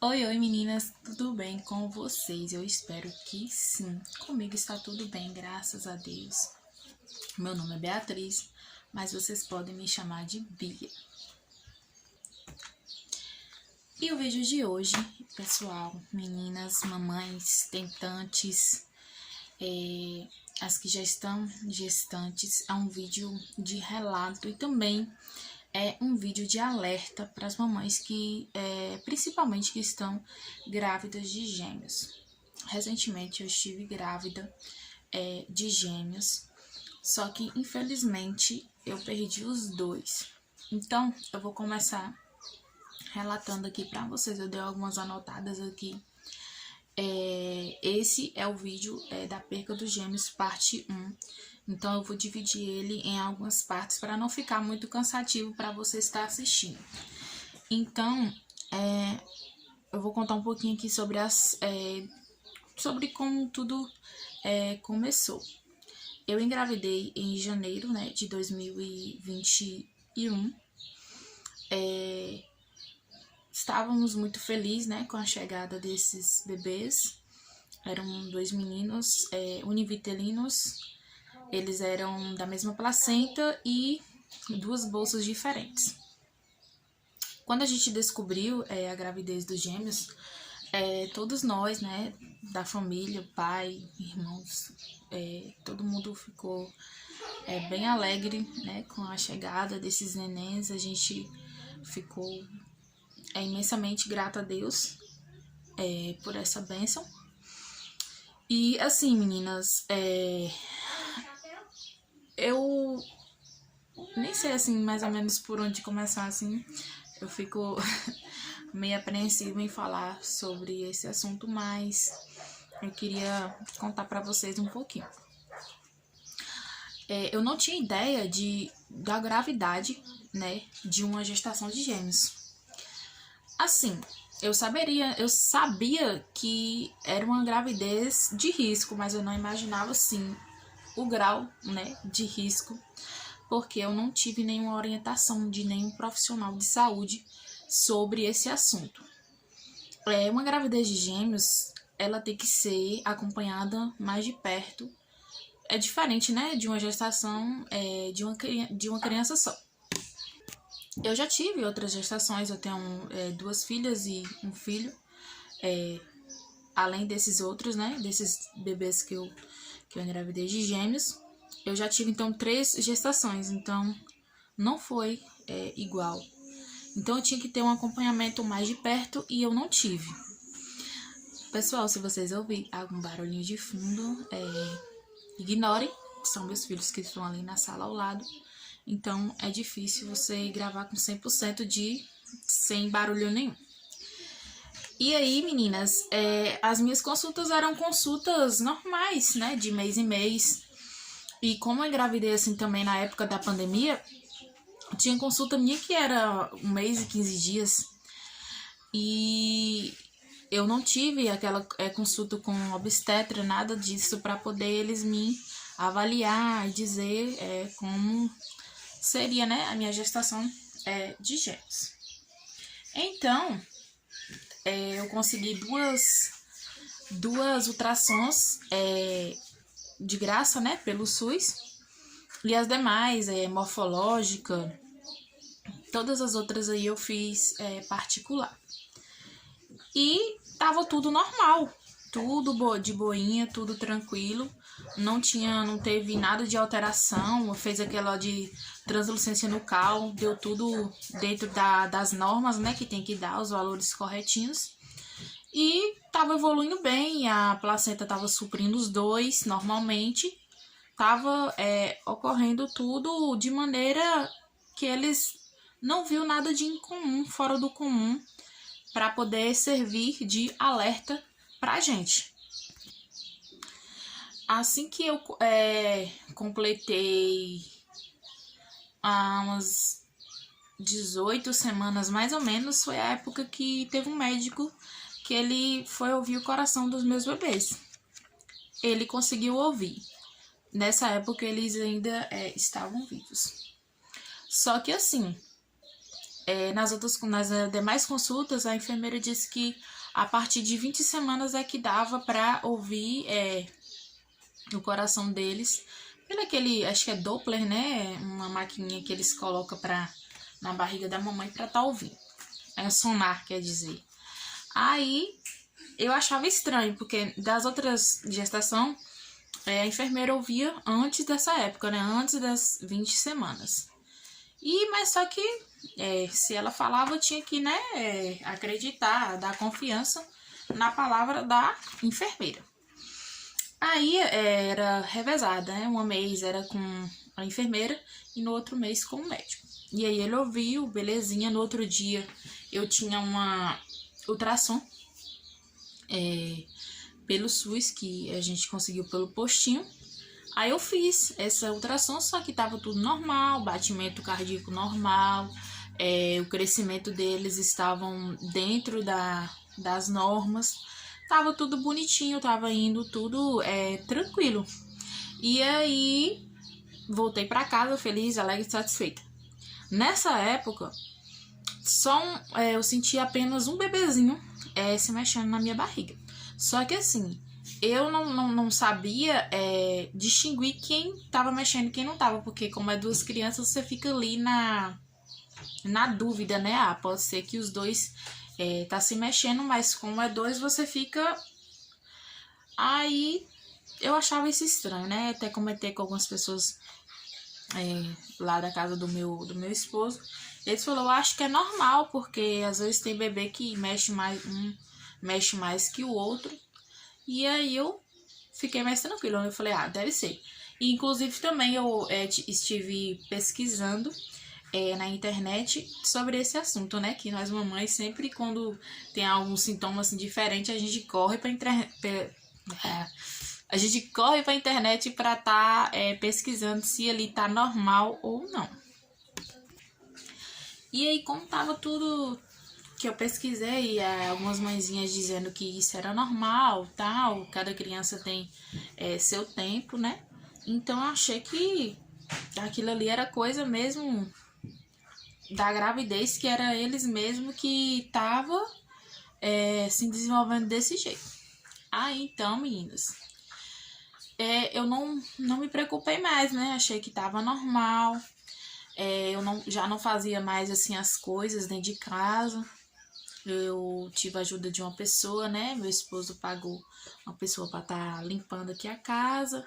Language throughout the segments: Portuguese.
Oi, oi meninas, tudo bem com vocês? Eu espero que sim. Comigo está tudo bem, graças a Deus. Meu nome é Beatriz, mas vocês podem me chamar de Bia. E o vídeo de hoje, pessoal, meninas, mamães, tentantes, as que já estão gestantes, é um vídeo de relato e também é um vídeo de alerta para as mamães que, principalmente que estão grávidas de gêmeos. Recentemente eu estive grávida de gêmeos, só que infelizmente eu perdi os dois. Então eu vou começar relatando aqui para vocês. Eu dei algumas anotadas aqui. Esse é o vídeo da perca dos gêmeos, parte 1. Então eu vou dividir ele em algumas partes para não ficar muito cansativo para você estar assistindo. Então, eu vou contar um pouquinho aqui sobre como tudo começou. Eu engravidei em janeiro, né, de 2021. Estávamos muito felizes, né, com a chegada desses bebês. Eram dois meninos univitelinos. Eles eram da mesma placenta e duas bolsas diferentes. Quando a gente descobriu a gravidez dos gêmeos, todos nós, né, da família, pai, irmãos, todo mundo ficou bem alegre, né, com a chegada desses nenéns. A gente ficou imensamente grata a Deus por essa bênção. E assim, meninas, eu nem sei assim mais ou menos por onde começar, assim. Eu fico meio apreensiva em falar sobre esse assunto, mas eu queria contar para vocês um pouquinho. Eu não tinha ideia da gravidade, né, de uma gestação de gêmeos. Assim, eu sabia que era uma gravidez de risco, mas eu não imaginava, assim, o grau, né, de risco, porque eu não tive nenhuma orientação de nenhum profissional de saúde sobre esse assunto. Uma gravidez de gêmeos, ela tem que ser acompanhada mais de perto. É diferente, né, de uma gestação de uma criança só. Eu já tive outras gestações, eu tenho duas filhas e um filho, além desses outros, né, desses bebês que eu engravidei de gêmeos. Eu já tive, então, 3 gestações, então não foi igual. Então eu tinha que ter um acompanhamento mais de perto e eu não tive. Pessoal, se vocês ouvirem algum barulhinho de fundo, ignorem, são meus filhos que estão ali na sala ao lado. Então é difícil você gravar com 100% sem barulho nenhum. E aí, meninas, as minhas consultas eram consultas normais, né, de mês em mês. E como eu engravidei assim também na época da pandemia, tinha consulta minha que era 1 mês e 15 dias. E eu não tive aquela consulta com obstetra, nada disso, para poder eles me avaliar e dizer como seria, né, a minha gestação de gêmeos. Então, eu consegui duas ultrassons de graça, né, pelo SUS. E as demais, morfológica, todas as outras aí eu fiz particular. E tava tudo normal, tudo de boinha, tudo tranquilo. Não teve nada de alteração, fez aquela de translucência nucal, deu tudo dentro das normas, né, que tem que dar, os valores corretinhos. E tava evoluindo bem, a placenta tava suprindo os dois normalmente. Tava ocorrendo tudo de maneira que eles não viu nada de incomum, fora do comum, para poder servir de alerta pra gente. Assim que eu completei umas 18 semanas mais ou menos, foi a época que teve um médico que ele foi ouvir o coração dos meus bebês. Ele conseguiu ouvir. Nessa época eles ainda estavam vivos. Só que assim, Nas demais consultas, a enfermeira disse que a partir de 20 semanas é que dava para ouvir o coração deles, pelo aquele, acho que é Doppler, né? Uma maquininha que eles colocam na barriga da mamãe para estar ouvindo. É sonar, quer dizer. Aí eu achava estranho, porque das outras gestações, a enfermeira ouvia antes dessa época, né? Antes das 20 semanas. Mas só que se ela falava, eu tinha que, né, acreditar, dar confiança na palavra da enfermeira. Aí era revezada, né? Um mês era com a enfermeira e no outro mês com o médico. E aí ele ouviu, belezinha. No outro dia eu tinha uma ultrassom pelo SUS, que a gente conseguiu pelo postinho. Aí eu fiz essa ultrassom, só que tava tudo normal, batimento cardíaco normal, o crescimento deles estavam dentro das normas, tava tudo bonitinho, tava indo tudo tranquilo. E aí voltei para casa feliz, alegre e satisfeita. Nessa época, eu senti apenas um bebezinho se mexendo na minha barriga. Só que assim, eu não sabia distinguir quem tava mexendo e quem não tava, porque como é duas crianças, você fica ali na dúvida, né? Pode ser que os dois tá se mexendo, mas como é dois, você fica... Aí eu achava isso estranho, né? Até comentei com algumas pessoas lá da casa do meu esposo. Eles falaram, eu acho que é normal, porque às vezes tem bebê que mexe mais que o outro. E aí eu fiquei mais tranquila. Eu falei, deve ser. E, inclusive também eu estive pesquisando na internet sobre esse assunto, né? Que nós mamães sempre, quando tem algum sintoma assim diferente, a gente corre pra internet para estar pesquisando se ali tá normal ou não. E aí, como tava tudo que eu pesquisei, algumas mãezinhas dizendo que isso era normal, tal, cada criança tem seu tempo, né? Então eu achei que aquilo ali era coisa mesmo da gravidez, que era eles mesmo que tava se desenvolvendo desse jeito. Aí então, meninas, eu não me preocupei mais, né? Achei que tava normal. Eu já não fazia mais assim as coisas dentro de casa. Eu tive a ajuda de uma pessoa, né? Meu esposo pagou uma pessoa para estar limpando aqui a casa,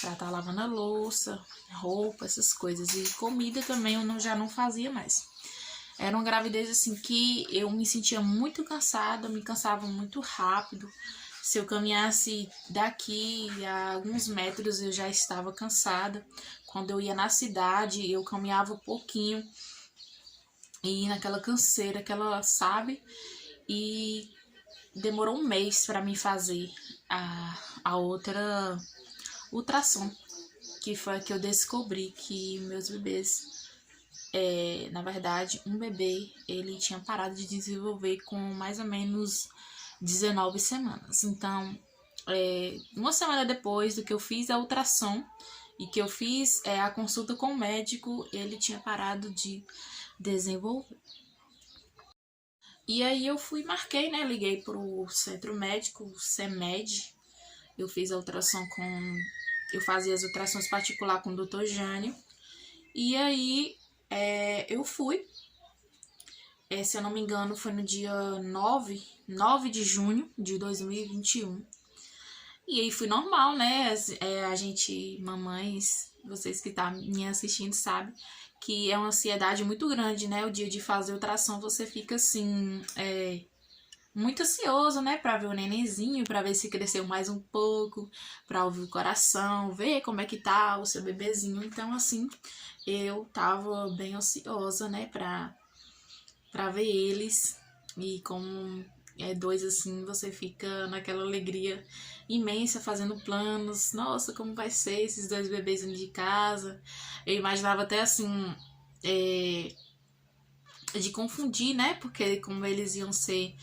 para estar lavando a louça, roupa, essas coisas. E comida também eu já não fazia mais. Era uma gravidez assim que eu me sentia muito cansada, me cansava muito rápido. Se eu caminhasse daqui a alguns metros, eu já estava cansada. Quando eu ia na cidade, eu caminhava um pouquinho. E naquela canseira, sabe? E demorou um mês para mim fazer a outra ultrassom, que foi a que eu descobri que meus bebês, na verdade, um bebê, ele tinha parado de desenvolver com mais ou menos 19 semanas. Então, uma semana depois do que eu fiz a ultrassom e que eu fiz a consulta com o médico, ele tinha parado de desenvolver. E aí eu marquei, né? Liguei pro centro médico, o CEMED. Eu fiz a ultrassom eu fazia as ultrassons particular com o Dr. Jânio. E aí eu fui. Se eu não me engano, foi no dia 9 de junho de 2021. E aí fui normal, né? A gente, mamães, vocês que tá me assistindo sabem que é uma ansiedade muito grande, né? O dia de fazer ultrassom, você fica assim, muito ansioso, né? Pra ver o nenenzinho, pra ver se cresceu mais um pouco, pra ouvir o coração, ver como é que tá o seu bebezinho. Então, assim, eu tava bem ansiosa, né? Pra ver eles. E como dois assim, você fica naquela alegria imensa, fazendo planos. Nossa, como vai ser esses dois bebês dentro de casa? Eu imaginava até assim, de confundir, né? Porque como eles iam ser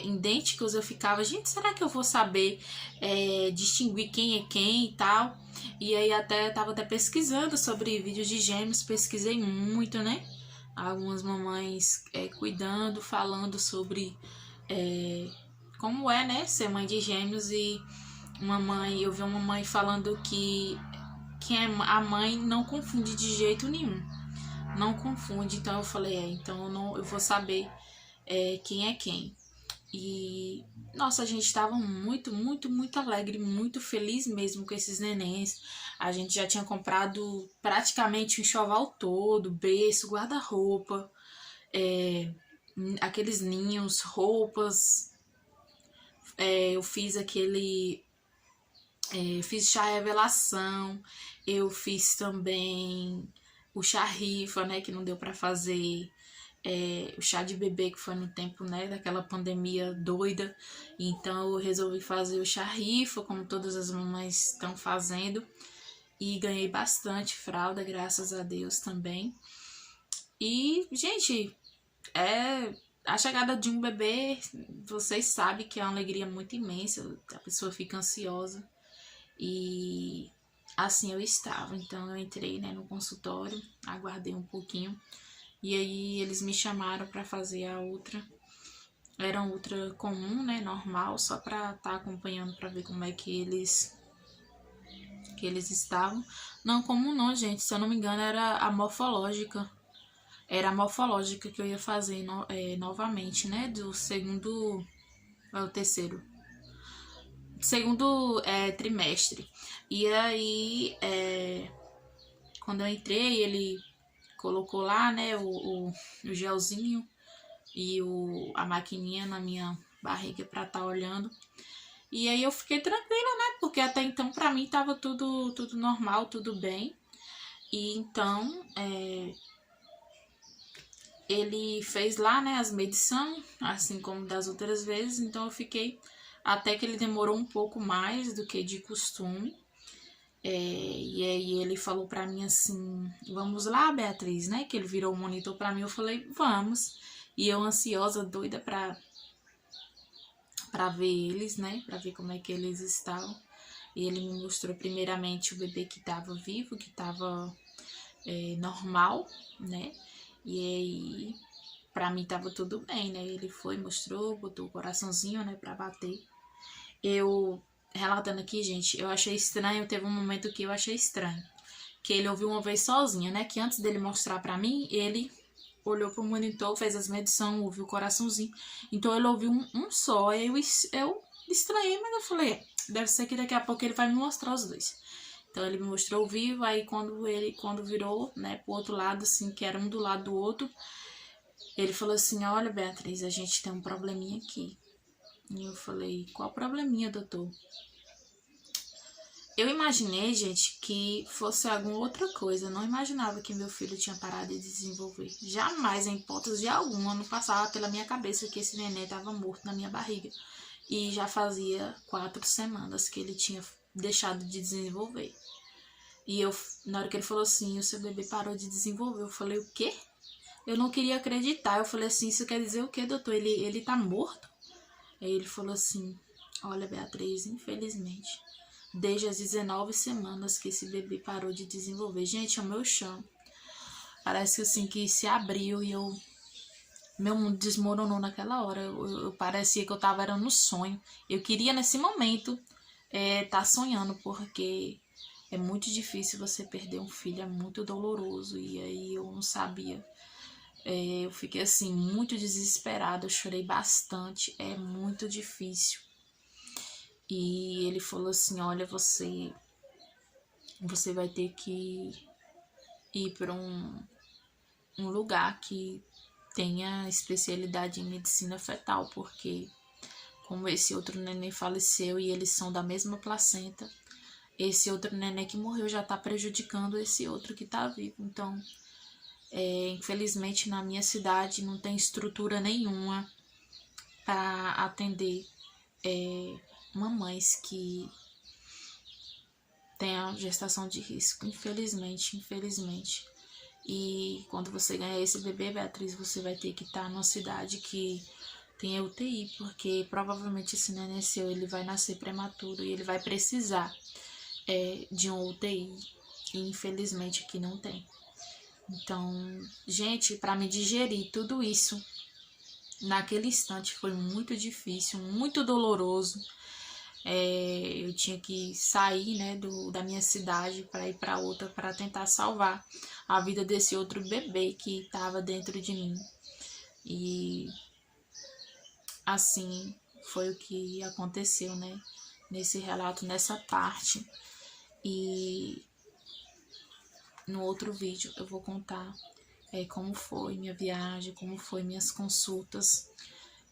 idênticos, eu ficava, gente, será que eu vou saber distinguir quem é quem e tal? E aí tava até pesquisando sobre vídeos de gêmeos, pesquisei muito, né? algumas mamães cuidando, falando sobre como é, né, ser mãe de gêmeos. E eu vi uma mãe falando que a mãe não confunde de jeito nenhum, não confunde. Então eu falei, então eu vou saber quem é quem. E nossa, a gente estava muito, muito, muito alegre, muito feliz mesmo com esses nenéns. A gente já tinha comprado praticamente o enxoval todo, berço, guarda-roupa, aqueles ninhos, roupas. Eu fiz fiz chá revelação, eu fiz também o chá rifa, né, que não deu para fazer. O chá de bebê, que foi no tempo, né, daquela pandemia doida. Então eu resolvi fazer o chá rifa, como todas as mamães estão fazendo. E ganhei bastante fralda, graças a Deus também. E, gente, a chegada de um bebê, vocês sabem que é uma alegria muito imensa. A pessoa fica ansiosa. E assim eu estava. Então eu entrei, né, no consultório, aguardei um pouquinho. E aí eles me chamaram para fazer a outra. Era uma outra comum, né, normal, só para estar acompanhando para ver como é que eles estavam. Não comum não, gente, se eu não me engano era a morfológica. Era a morfológica que eu ia fazer novamente, né, do segundo ao terceiro. Segundo trimestre. E aí, quando eu entrei, ele colocou lá, né, o gelzinho e a maquininha na minha barriga pra estar olhando. E aí eu fiquei tranquila, né, porque até então pra mim tava tudo normal, tudo bem. E então, ele fez lá, né, as medições, assim como das outras vezes. Então eu fiquei, até que ele demorou um pouco mais do que de costume. E aí ele falou pra mim assim, vamos lá, Beatriz, né? Que ele virou o monitor pra mim, eu falei, vamos. E eu ansiosa, doida pra ver eles, né? Pra ver como é que eles estavam. E ele me mostrou primeiramente o bebê que tava vivo, que tava normal, né? E aí, pra mim tava tudo bem, né? Ele foi, mostrou, botou o coraçãozinho, né, pra bater. Relatando aqui, gente, eu achei estranho, teve um momento que eu achei estranho. Que ele ouviu uma vez sozinho, né? Que antes dele mostrar pra mim, ele olhou pro monitor, fez as medições, ouviu o coraçãozinho. Então ele ouviu um só. Aí eu estranhei, mas eu falei, deve ser que daqui a pouco ele vai me mostrar os dois. Então ele me mostrou ao vivo, aí quando virou, né, pro outro lado, assim, que era um do lado do outro, ele falou assim, olha, Beatriz, a gente tem um probleminha aqui. E eu falei, qual probleminha, doutor? Eu imaginei, gente, que fosse alguma outra coisa. Eu não imaginava que meu filho tinha parado de desenvolver. Jamais, em hipótese alguma, não passava pela minha cabeça que esse neném estava morto na minha barriga. E já fazia 4 semanas que ele tinha deixado de desenvolver. E na hora que ele falou assim, o seu bebê parou de desenvolver, eu falei, o quê? Eu não queria acreditar. Eu falei assim, isso quer dizer o quê, doutor? Ele tá morto? Aí ele falou assim, olha, Beatriz, infelizmente, desde as 19 semanas que esse bebê parou de desenvolver. Gente, é o meu chão. Parece que assim, que se abriu e meu mundo desmoronou naquela hora. Eu parecia que eu tava era no sonho. Eu queria nesse momento tá sonhando, porque é muito difícil você perder um filho, é muito doloroso. E aí eu não sabia. Eu fiquei assim, muito desesperada, eu chorei bastante, é muito difícil. E ele falou assim, olha, você vai ter que ir para um lugar que tenha especialidade em medicina fetal, porque como esse outro neném faleceu e eles são da mesma placenta, esse outro neném que morreu já está prejudicando esse outro que está vivo. Então, infelizmente na minha cidade não tem estrutura nenhuma para atender mamães que têm a gestação de risco, infelizmente. E quando você ganhar esse bebê, Beatriz, você vai ter que estar numa cidade que tenha UTI, porque provavelmente esse neném seu, ele vai nascer prematuro e ele vai precisar de uma UTI, e infelizmente aqui não tem. Então, gente, para me digerir tudo isso, naquele instante foi muito difícil, muito doloroso. Eu tinha que sair, né, da minha cidade para ir para outra para tentar salvar a vida desse outro bebê que estava dentro de mim. E assim foi o que aconteceu, né, nesse relato, nessa parte. E no outro vídeo eu vou contar como foi minha viagem, como foi minhas consultas.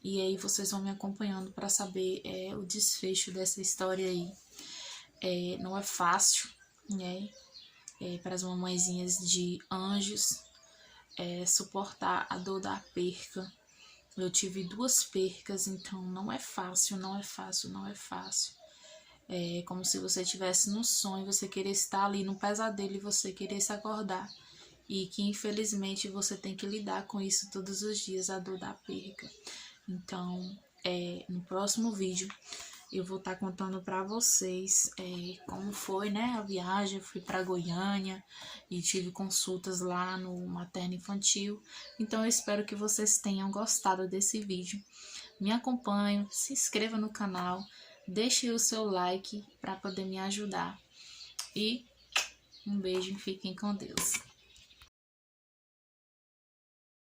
E aí vocês vão me acompanhando para saber o desfecho dessa história aí. Não é fácil, né? Para as mamãezinhas de anjos suportar a dor da perca. Eu tive 2 percas, então não é fácil, não é fácil, não é fácil. É como se você estivesse num sonho, você querer estar ali no pesadelo e você querer se acordar. E que infelizmente você tem que lidar com isso todos os dias, a dor da perca. Então, no próximo vídeo eu vou estar contando para vocês como foi, né, a viagem. Eu fui para Goiânia e tive consultas lá no materno infantil. Então eu espero que vocês tenham gostado desse vídeo. Me acompanhe, se inscreva no canal, deixe o seu like para poder me ajudar. E um beijo e fiquem com Deus.